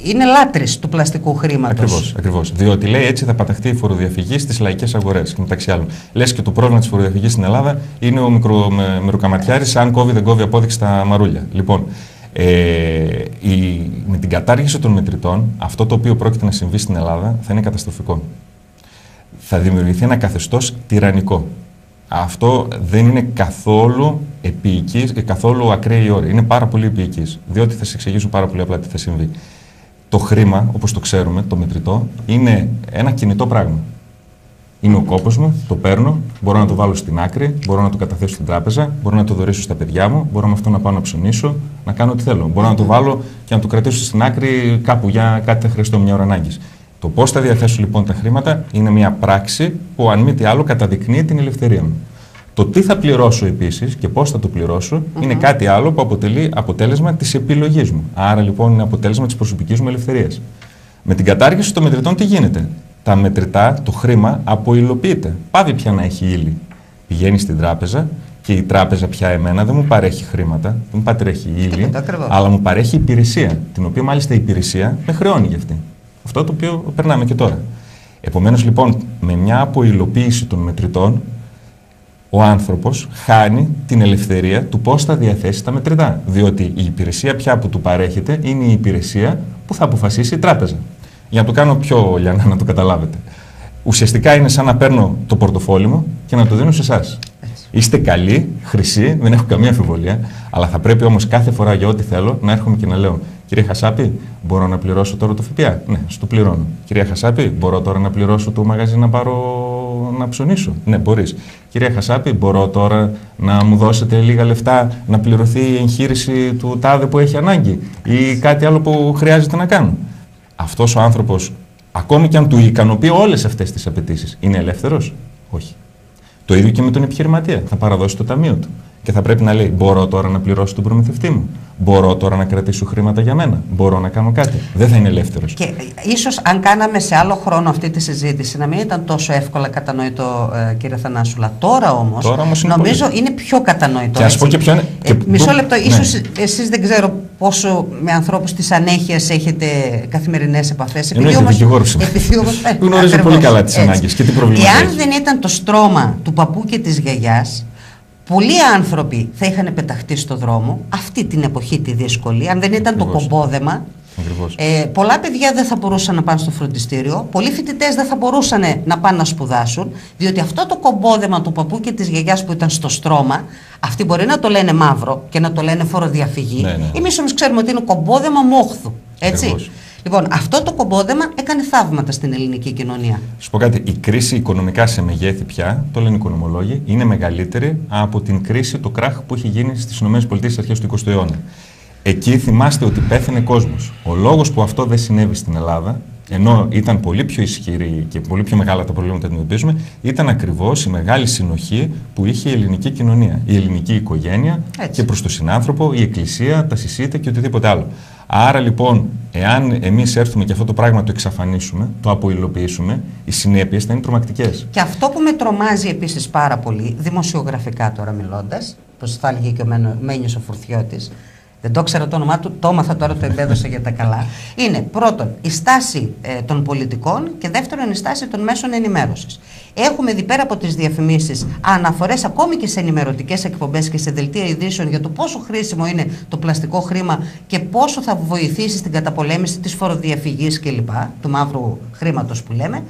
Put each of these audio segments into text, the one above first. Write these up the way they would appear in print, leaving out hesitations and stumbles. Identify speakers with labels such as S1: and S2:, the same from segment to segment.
S1: Είναι λάτρης του πλαστικού χρήματος.
S2: Ακριβώς. Διότι λέει έτσι θα παταχτεί η φοροδιαφυγή στις λαϊκές αγορές. Μεταξύ άλλων. Λες και το πρόβλημα της φοροδιαφυγής στην Ελλάδα είναι ο μικροκαματιάρης, αν κόβει δεν κόβει απόδειξη στα μαρούλια. Λοιπόν, με την κατάργηση των μετρητών, αυτό το οποίο πρόκειται να συμβεί στην Ελλάδα θα είναι καταστροφικό. Θα δημιουργηθεί ένα καθεστώς τυραννικό. Αυτό δεν είναι καθόλου επίοικης και καθόλου ακραίη όρη. Είναι πάρα πολύ επίοικης. Διότι θα σας εξηγήσω πάρα πολύ απλά τι θα συμβεί. Το χρήμα, όπως το ξέρουμε, το μετρητό, είναι ένα κινητό πράγμα. Είναι ο κόπος μου, το παίρνω, μπορώ να το βάλω στην άκρη, μπορώ να το καταθέσω στην τράπεζα, μπορώ να το δωρήσω στα παιδιά μου, μπορώ με αυτό να πάω να ψωνίσω, να κάνω ό,τι θέλω. Μπορώ να το βάλω και να το κρατήσω στην άκρη κάπου για κάτι θα χρειαστώ μια ώρα ανάγκης. Το πώς θα διαθέσω λοιπόν τα χρήματα είναι μια πράξη που, αν μη τι άλλο, καταδεικνύει την ελευθερία μου. Το τι θα πληρώσω επίσης και πώς θα το πληρώσω είναι κάτι άλλο που αποτελεί αποτέλεσμα της επιλογής μου. Άρα λοιπόν είναι αποτέλεσμα της προσωπικής μου ελευθερίας. Με την κατάργηση των μετρητών τι γίνεται? Τα μετρητά, το χρήμα αποϊλοποιείται. Πάβει πια να έχει ύλη. Πηγαίνει στην τράπεζα και η τράπεζα πια εμένα δεν μου παρέχει χρήματα, δεν μου παρέχει ύλη, αλλά μου παρέχει υπηρεσία. Την οποία μάλιστα η υπηρεσία με χρεώνει για αυτή. Αυτό το οποίο περνάμε και τώρα. Επομένως λοιπόν, με μια αποϊλοποίηση των μετρητών, ο άνθρωπος χάνει την ελευθερία του πώς θα διαθέσει τα μετρητά. Διότι η υπηρεσία πια που του παρέχεται είναι η υπηρεσία που θα αποφασίσει η τράπεζα. Για να το κάνω πιο λιανά, να το καταλάβετε. Ουσιαστικά είναι σαν να παίρνω το πορτοφόλι μου και να το δίνω σε εσάς. Είστε καλοί, χρυσοί, δεν έχω καμία αμφιβολία, αλλά θα πρέπει όμως κάθε φορά για ό,τι θέλω να έρχομαι και να λέω: Κύριε Χασάπη, μπορώ να πληρώσω τώρα το ΦΠΑ? Ναι, στο πληρώνω. Κυρία Χασάπη, μπορώ τώρα να πληρώσω το μαγαζί να πάρω να ψωνίσω? Ναι, μπορείς. Κυρία Χασάπη, μπορώ τώρα να μου δώσετε λίγα λεφτά να πληρωθεί η εγχείρηση του τάδε που έχει ανάγκη ή κάτι άλλο που χρειάζεται να κάνω? Αυτός ο άνθρωπος, ακόμη και αν του ικανοποιεί όλες αυτές τις απαιτήσεις, είναι ελεύθερος? Όχι. Το ίδιο και με τον επιχειρηματία. Θα παραδώσει το ταμείο του. Και θα πρέπει να λέει: Μπορώ τώρα να πληρώσω τον προμηθευτή μου? Μπορώ τώρα να κρατήσω χρήματα για μένα? Μπορώ να κάνω κάτι? Δεν θα είναι ελεύθερος.
S1: Και ίσως αν κάναμε σε άλλο χρόνο αυτή τη συζήτηση να μην ήταν τόσο εύκολα κατανοητό, κύριε Θανάσουλα. Τώρα όμως νομίζω είναι πιο κατανοητό.
S2: Και ας πω και ποιο είναι.
S1: Μισό λεπτό. Ίσως εσείς δεν ξέρω πόσο με ανθρώπους της ανέχειας έχετε καθημερινές επαφές.
S2: Επειδή όμως γνωρίζω πολύ καλά τις ανάγκες και την προβληματική.
S1: Εάν δεν ήταν το στρώμα του παππού και της γιαγιάς, πολλοί άνθρωποι θα είχαν πεταχτεί στο δρόμο αυτή την εποχή τη δύσκολη, αν δεν ήταν το κομπόδεμα. Πολλά παιδιά δεν θα μπορούσαν να πάνε στο φροντιστήριο, πολλοί φοιτητές δεν θα μπορούσαν να πάνε να σπουδάσουν, διότι αυτό το κομπόδεμα του παππού και της γιαγιάς που ήταν στο στρώμα, αυτοί μπορεί να το λένε μαύρο και να το λένε φοροδιαφυγή. Εμείς όμως ξέρουμε ότι είναι κομπόδεμα μόχθου. Έτσι. Ακριβώς. Λοιπόν, αυτό το κομπόδεμα έκανε θαύματα στην ελληνική κοινωνία.
S2: Σου πω κάτι, η κρίση οικονομικά σε μεγέθη πια, το λένε οι οικονομολόγοι, είναι μεγαλύτερη από την κρίση, το κράχ που έχει γίνει στις ΗΠΑ στις αρχές του 20ου αιώνα. Εκεί θυμάστε ότι πέθανε κόσμος. Ο λόγος που αυτό δεν συνέβη στην Ελλάδα, ενώ ήταν πολύ πιο ισχυρή και πολύ πιο μεγάλα τα προβλήματα που αντιμετωπίζουμε, ήταν ακριβώς η μεγάλη συνοχή που είχε η ελληνική κοινωνία. Η ελληνική οικογένεια και προς τον συνάνθρωπο, η εκκλησία, τα συσίτα και οτιδήποτε άλλο. Άρα λοιπόν, εάν εμείς έρθουμε και αυτό το πράγμα το εξαφανίσουμε, το αποϊλοποιήσουμε, οι συνέπειες θα είναι τρομακτικές.
S1: Και αυτό που με τρομάζει επίσης πάρα πολύ, δημοσιογραφικά τώρα μιλώντας, όπως θα έλεγε και ο Μένιος ο Φουρτιώτης, δεν το ξέρω το όνομά του, το έμαθα τώρα, το εμπέδωσα για τα καλά. Είναι πρώτον η στάση των πολιτικών και δεύτερον η στάση των μέσων ενημέρωσης. Έχουμε δει πέρα από τις διαφημίσεις αναφορές ακόμη και σε ενημερωτικές εκπομπές και σε δελτία ειδήσεων για το πόσο χρήσιμο είναι το πλαστικό χρήμα και πόσο θα βοηθήσει στην καταπολέμηση της φοροδιαφυγής κλπ. Του μαύρου χρήματος που λέμε.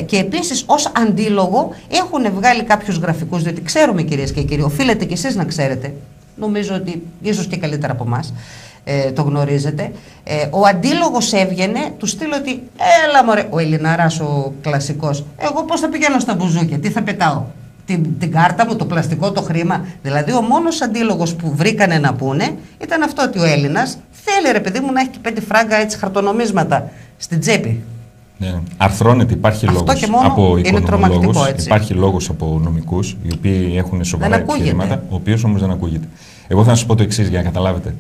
S1: Και επίσης ως αντίλογο έχουν βγάλει κάποιους γραφικούς, διότι ξέρουμε κυρίες και κύριοι, οφείλετε κι εσείς να ξέρετε. Νομίζω ότι ίσως και καλύτερα από εμάς το γνωρίζετε. Ο αντίλογος έβγαινε του στείλω ότι έλα μωρέ, ο Ελληναράς ο κλασικός, εγώ πώς θα πηγαίνω στα μπουζούκια, τι θα πετάω, την κάρτα μου, το πλαστικό, το χρήμα. Δηλαδή ο μόνος αντίλογος που βρήκανε να πούνε ήταν αυτό, ότι ο Έλληνας θέλει ρε παιδί μου να έχει και 5 φράγκα έτσι χαρτονομίσματα στην τσέπη.
S2: Ναι. Αρθρώνεται, υπάρχει λόγος από οικονομολόγους, υπάρχει λόγος από νομικούς, οι οποίοι έχουν σοβαρά επιχειρήματα, ο οποίος όμως δεν ακούγεται. Εγώ θα σας πω το εξής για να καταλάβετε.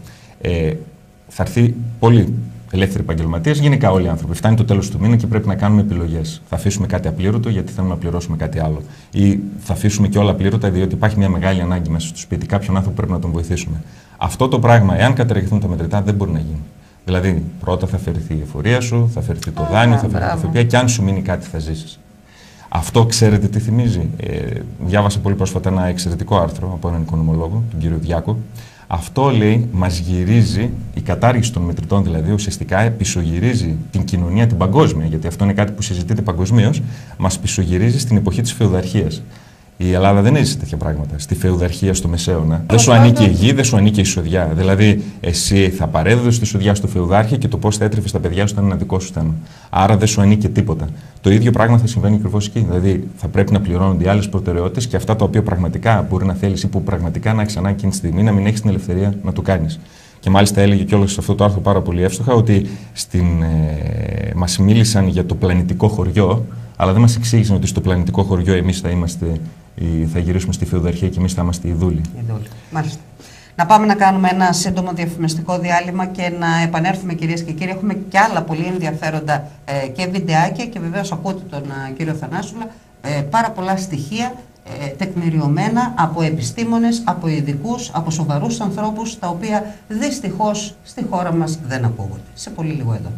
S2: Θα έρθει πολύ ελεύθεροι επαγγελματίες, γενικά όλοι οι άνθρωποι. Φτάνει το τέλος του μήνα και πρέπει να κάνουμε επιλογές. Θα αφήσουμε κάτι απλήρωτο γιατί θέλουμε να πληρώσουμε κάτι άλλο. Ή θα αφήσουμε και όλα απλήρωτα διότι υπάρχει μια μεγάλη ανάγκη μέσα στο σπίτι. Κάποιον άνθρωπο πρέπει να τον βοηθήσουμε. Αυτό το πράγμα, εάν καταργηθούν τα μετρητά, δεν μπορεί να γίνει. Δηλαδή, πρώτα θα αφαιρεθεί η εφορία σου, θα αφαιρεθεί το δάνειο, θα αφαιρεθεί η ΦΠΑ και αν σου μείνει κάτι θα ζήσεις. Αυτό ξέρετε τι θυμίζει? Διάβασα πολύ πρόσφατα ένα εξαιρετικό άρθρο από έναν οικονομολόγο, τον κύριο Διάκο. Αυτό, λέει, μας γυρίζει, η κατάργηση των μετρητών δηλαδή, ουσιαστικά πισωγυρίζει την κοινωνία την παγκόσμια, γιατί αυτό είναι κάτι που συζητείται παγκοσμίως, μας πισωγυρίζει στην εποχή της φεουδαρχίας. Η Ελλάδα δεν έζησε τέτοια πράγματα. Στη φεουδαρχία, στο Μεσαίωνα. Δεν σου ανήκει η γη, δεν σου ανήκει η εισοδιά. Δηλαδή, εσύ θα παρέδιδες τη εισοδιά στο φεουδάρχη και το πώς θα έτρεφες τα παιδιά σου ήταν ένα δικό σου θέμα. Άρα δεν σου ανήκει τίποτα. Το ίδιο πράγμα θα συμβαίνει ακριβώς εκεί. Δηλαδή, θα πρέπει να πληρώνονται οι άλλες προτεραιότητες και αυτά τα οποία πραγματικά μπορεί να θέλεις ή που πραγματικά να έχεις ανάγκη εκείνη τη στιγμή να μην έχεις την ελευθερία να το κάνεις. Και μάλιστα έλεγε κιόλας σε αυτό το άρθρο πάρα πολύ εύστοχα ότι μας μίλησαν για το πλανητικό χωριό, αλλά δεν μας εξήγησαν ότι στο πλανητικό χωριό εμείς θα γυρίσουμε στη φεουδαρχία και εμείς θα είμαστε οι δούλοι.
S1: Μάλιστα. Να πάμε να κάνουμε ένα σύντομο διαφημιστικό διάλειμμα και να επανέλθουμε, κυρίες και κύριοι. Έχουμε και άλλα πολύ ενδιαφέροντα και βιντεάκια και βεβαίως ακούτε τον κύριο Θανάσουλα. Πάρα πολλά στοιχεία τεκμηριωμένα από επιστήμονες, από ειδικούς, από σοβαρούς ανθρώπους, τα οποία δυστυχώς στη χώρα μας δεν ακούγονται. Σε πολύ λίγο εδώ.